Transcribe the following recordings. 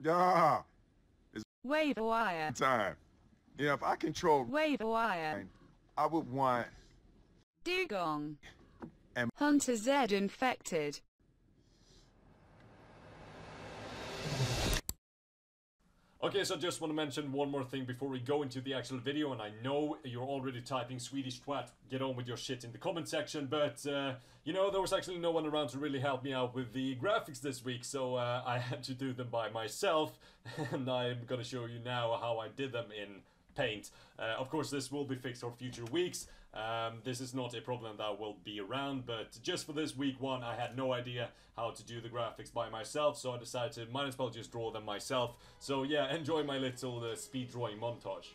Yeah, Waiver wire. time. Yeah, if I control, Waiver wire. I would want. Dugong. And Hunter Z infected. Okay, so I just want to mention one more thing before we go into the actual video, and I know you're already typing Swedish twat, get on with your shit in the comment section, but, you know, there was actually no one around to really help me out with the graphics this week, so I had to do them by myself, and I'm gonna show you now how I did them in Paint. Of course, this will be fixed for future weeks. This is not a problem that will be around, but just for this week one, I had no idea how to do the graphics by myself, so I decided to might as well just draw them myself. So yeah, enjoy my little speed drawing montage.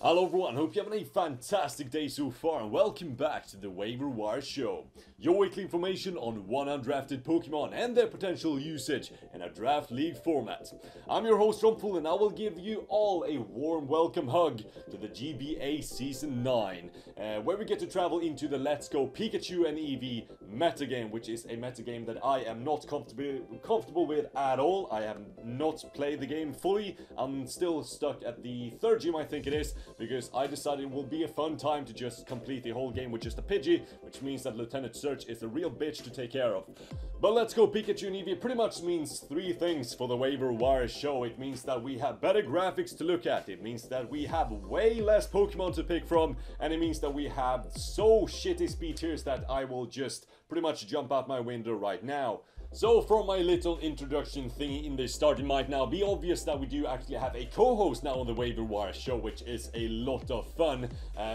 Hello everyone, hope you're having a fantastic day so far, and welcome back to the Waiver Wire Show. Your weekly information on undrafted Pokemon and their potential usage in a draft league format. I'm your host Rumpful, and I will give you all a warm welcome hug to the GBA Season 9, where we get to travel into the Let's Go Pikachu and Eevee metagame, which is a metagame that I am not comfortable with at all. I have not played the game fully. I'm still stuck at the 3rd gym, I think it is, because I decided it will be a fun time to just complete the whole game with just a Pidgey, which means that Lieutenant Surge is a real bitch to take care of. But Let's Go Pikachu and Eevee pretty much means 3 things for the Waiver Wire Show. It means that we have better graphics to look at, it means that we have way less Pokemon to pick from, and it means that we have so shitty speed tiers that I will just pretty much jump out my window right now. So from my little introduction thingy in the start, it might now be obvious that we do actually have a co-host now on the Waiver Wire Show, which is a lot of fun.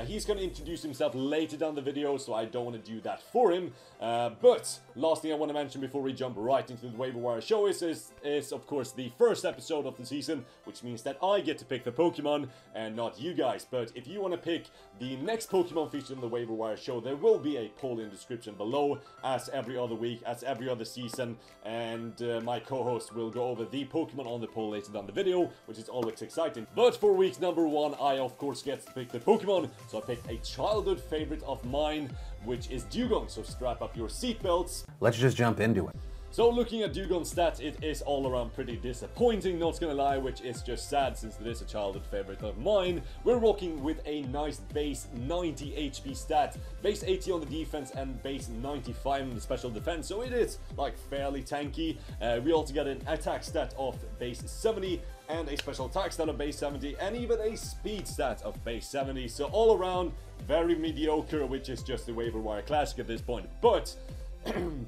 He's gonna introduce himself later down the video, so I don't want to do that for him. But last thing I want to mention before we jump right into the Waiver Wire Show is of course the first episode of the season, which means that I get to pick the Pokemon and not you guys. But if you want to pick the next Pokemon featured in the Waiver Wire Show, there will be a poll in the description below, as every other week, as every other season, and my co-host will go over the Pokemon on the poll later down the video, which is always exciting. But for week number 1, I of course get to pick the Pokemon, so I picked a childhood favorite of mine, which is Dugong, so strap up your seatbelts. Let's just jump into it. So looking at Dugong's stats, it is all around pretty disappointing, not gonna lie, which is just sad since it is a childhood favorite of mine. We're rocking with a nice base 90 HP stat, base 80 on the defense and base 95 on the special defense, so it is like fairly tanky. We also get an attack stat of base 70 and a special attack stat of base 70 and even a speed stat of base 70, so all around very mediocre, which is just the Waiver Wire Classic at this point. But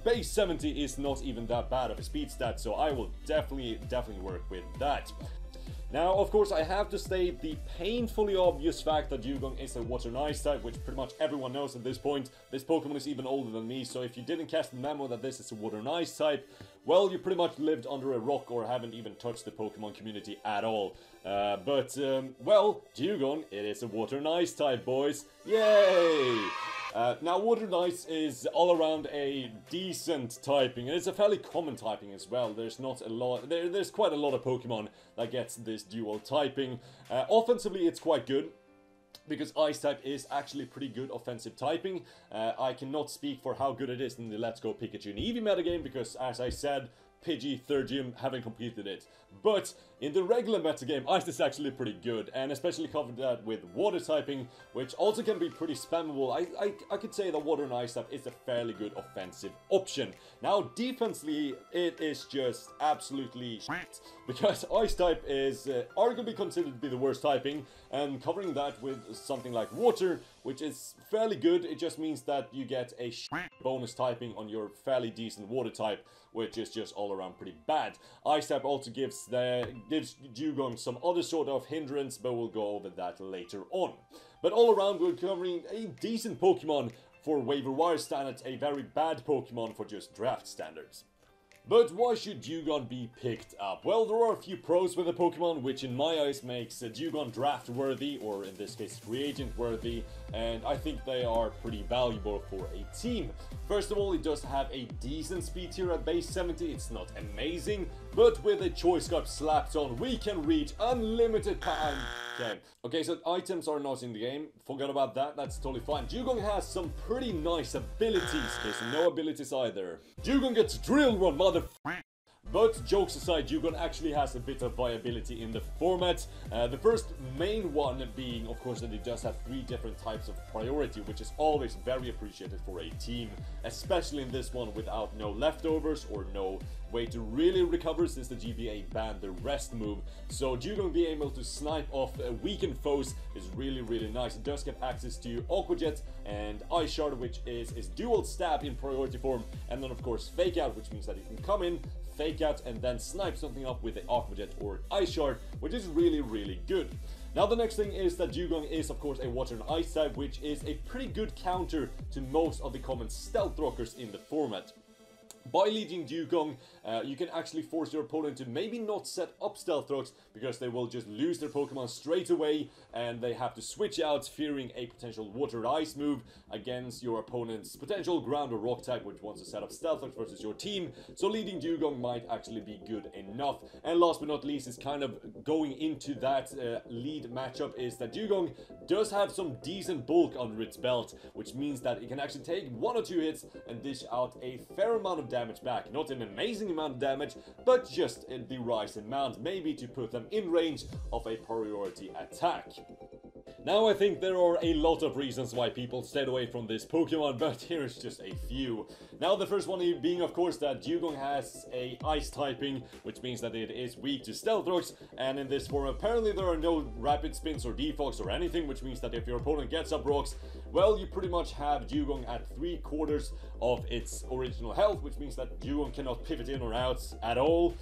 base 70 is not even that bad of a speed stat, so I will definitely work with that. Now, of course, I have to state the painfully obvious fact that Dugong is a Water and Ice type, which pretty much everyone knows at this point. This Pokemon is even older than me, so if you didn't catch the memo that this is a Water and Ice type, well, you pretty much lived under a rock or haven't even touched the Pokemon community at all. Well, Dugong, it is a Water and Ice type, boys. Yay! Now, Water and Ice is all around a decent typing, and it's a fairly common typing as well. There's not a lot, there's quite a lot of Pokemon that gets this dual typing. Offensively, it's quite good, because Ice type is actually pretty good offensive typing. I cannot speak for how good it is in the Let's Go Pikachu and Eevee metagame, because as I said, Pidgey 3rd gym, haven't completed it. But in the regular metagame, Ice is actually pretty good, and especially covered that with Water typing, which also can be pretty spammable. I could say that Water and Ice type is a fairly good offensive option. Now, defensively, it is just absolutely shit, because Ice type is arguably considered to be the worst typing, and covering that with something like Water which is fairly good. It just means that you get a bonus typing on your fairly decent water type, which is just all around pretty bad. Ice type also gives Dugong some other sort of hindrance, but we'll go over that later on. But all around, we're covering a decent Pokemon for waiver wire standards, a very bad Pokemon for just draft standards. But why should Dugong be picked up? Well, there are a few pros with the Pokemon, which in my eyes makes Dugong draft-worthy, or in this case, free agent-worthy, and I think they are pretty valuable for a team. First of all, it does have a decent speed tier at base 70, it's not amazing, but with a choice scarf slapped on, we can reach unlimited time. Okay, so items are not in the game, forgot about that, that's totally fine. Dugong has some pretty nice abilities, there's no abilities either. Dugong gets Drill Run, mother. But jokes aside, Dugong actually has a bit of viability in the format. The first main one being, of course, that it does have 3 different types of priority, which is always very appreciated for a team, especially in this one without no leftovers or no way to really recover since the GBA banned the rest move. So Dugong being able to snipe off weakened foes is really nice. It does get access to Aqua Jet and Ice Shard, which is dual stab in priority form, and then of course Fake Out, which means that it can come in, Fake Out, and then snipe something up with the Aqua Jet or Ice Shard, which is really good. Now the next thing is that Dugong is of course a Water and Ice type, which is a pretty good counter to most of the common Stealth Rockers in the format. By leading Dugong, you can actually force your opponent to maybe not set up Stealth Rocks because they will just lose their Pokemon straight away and they have to switch out, fearing a potential Water or Ice move against your opponent's potential Ground or Rock type, which wants to set up Stealth Rocks versus your team. So leading Dugong might actually be good enough. And last but not least, is kind of going into that lead matchup is that Dugong does have some decent bulk under its belt, which means that it can actually take 1 or 2 hits and dish out a fair amount of damage back. Not an amazing amount of damage, but just the right amount, maybe to put them in range of a priority attack. Now I think there are a lot of reasons why people stayed away from this Pokemon, but here's just a few. Now the first one being of course that Dugong has a Ice typing, which means that it is weak to Stealth Rocks, and in this form apparently there are no Rapid Spins or Defogs or anything, which means that if your opponent gets up Rocks, well, you pretty much have Dugong at 3/4 of its original health, which means that Dugong cannot pivot in or out at all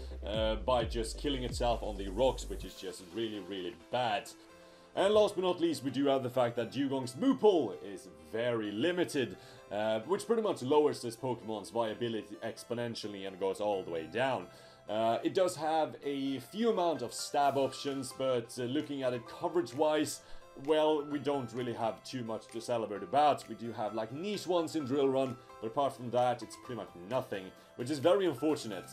by just killing itself on the rocks, which is just really bad. And last but not least, we do have the fact that Dugong's move pool is very limited, which pretty much lowers this Pokemon's viability exponentially and goes all the way down. It does have a few amount of stab options, but looking at it coverage-wise, well, we don't really have too much to celebrate about. We do have like niche ones in Drill Run, but apart from that, it's pretty much nothing, which is very unfortunate.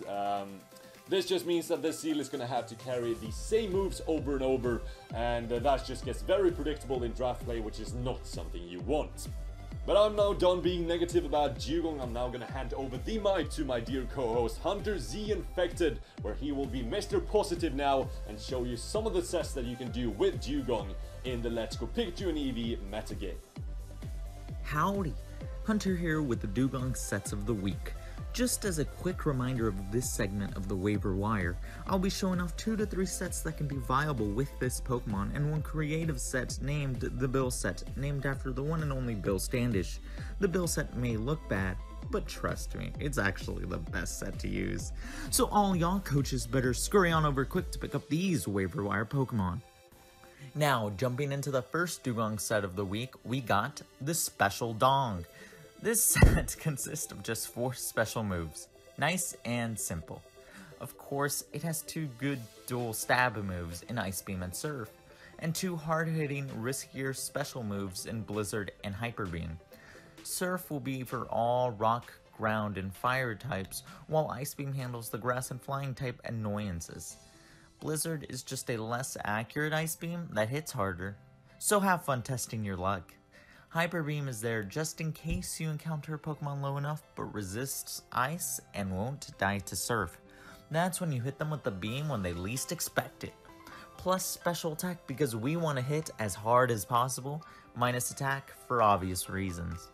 This just means that this seal is going to have to carry the same moves over and over, and that just gets very predictable in draft play, which is not something you want. But I'm now done being negative about Dugong. I'm now going to hand over the mic to my dear co-host Hunter Z Infected, where he will be Mr. Positive now and show you some of the sets that you can do with Dugong in the Let's Go Pikachu and Eevee metagame. Howdy, Hunter here with the Dugong sets of the week. Just as a quick reminder of this segment of the waiver wire, I'll be showing off 2 to 3 sets that can be viable with this Pokemon, and one creative set named the Bill set, named after the one and only Bill Standish. The Bill set may look bad, but trust me, it's actually the best set to use. So all y'all coaches better scurry on over quick to pick up these waiver wire Pokemon. Now, jumping into the first Dugong set of the week, we got the Special Dong. This set consists of just 4 special moves, nice and simple. Of course, it has 2 good dual stab moves in Ice Beam and Surf, and 2 hard-hitting, riskier special moves in Blizzard and Hyper Beam. Surf will be for all rock, ground, and fire types, while Ice Beam handles the grass and flying type annoyances. Blizzard is just a less accurate Ice Beam that hits harder, so have fun testing your luck. Hyper Beam is there just in case you encounter a Pokemon low enough but resists Ice and won't die to Surf. That's when you hit them with the beam when they least expect it. Plus Special Attack because we want to hit as hard as possible, minus Attack for obvious reasons.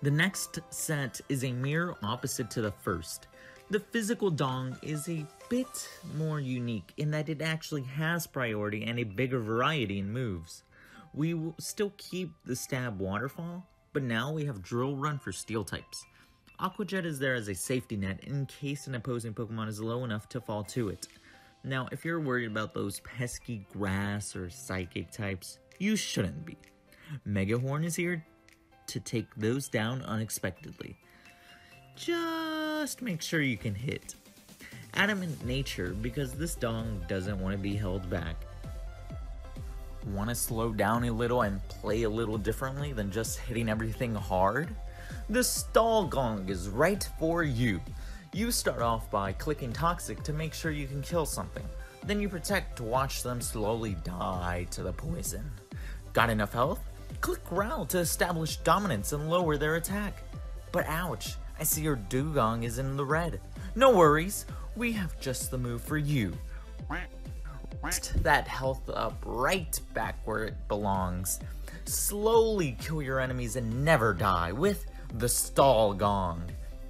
The next set is a mirror opposite to the first. The Physical Dong is a bit more unique in that it actually has priority and a bigger variety in moves. We will still keep the stab waterfall, but now we have drill run for steel types. Aqua Jet is there as a safety net in case an opposing Pokemon is low enough to fall to it. Now, if you're worried about those pesky grass or psychic types, you shouldn't be. Mega Horn is here to take those down unexpectedly. Just make sure you can hit. Adamant Nature, because this dong doesn't want to be held back. Want to slow down a little and play a little differently than just hitting everything hard? The Stall Gong is right for you. You start off by clicking Toxic to make sure you can kill something. Then you Protect to watch them slowly die to the poison. Got enough health? Click Growl to establish dominance and lower their attack. But ouch, I see your Dugong is in the red. No worries, we have just the move for you. That health up right back where it belongs. Slowly kill your enemies and never die with the Stall Gong.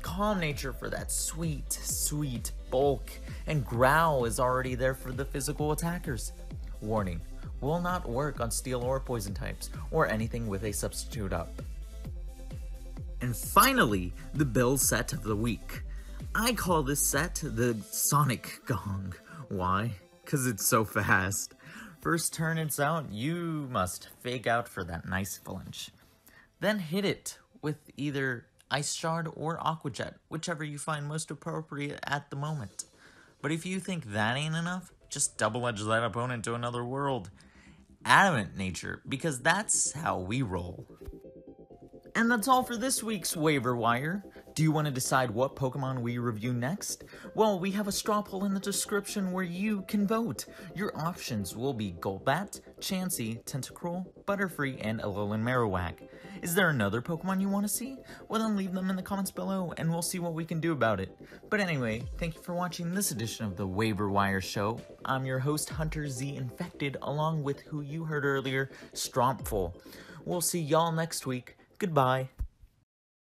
Calm Nature for that sweet, sweet bulk, and Growl is already there for the physical attackers. Warning, will not work on steel or poison types, or anything with a substitute up. And finally, the Bill set of the week. I call this set the Sonic Gong. Why? Because it's so fast. First turn it's out, you must fake out for that nice flinch. Then hit it with either Ice Shard or Aqua Jet, whichever you find most appropriate at the moment. But if you think that ain't enough, just double edge that opponent to another world. Adamant Nature, because that's how we roll. And that's all for this week's Waiver Wire. Do you want to decide what Pokemon we review next? Well, we have a straw poll in the description where you can vote. Your options will be Golbat, Chansey, Tentacruel, Butterfree, and Alolan Marowak. Is there another Pokemon you want to see? Well, then leave them in the comments below and we'll see what we can do about it. But anyway, thank you for watching this edition of the Waiver Wire Show. I'm your host, Hunter Z Infected, along with who you heard earlier, Strompful. We'll see y'all next week. Goodbye.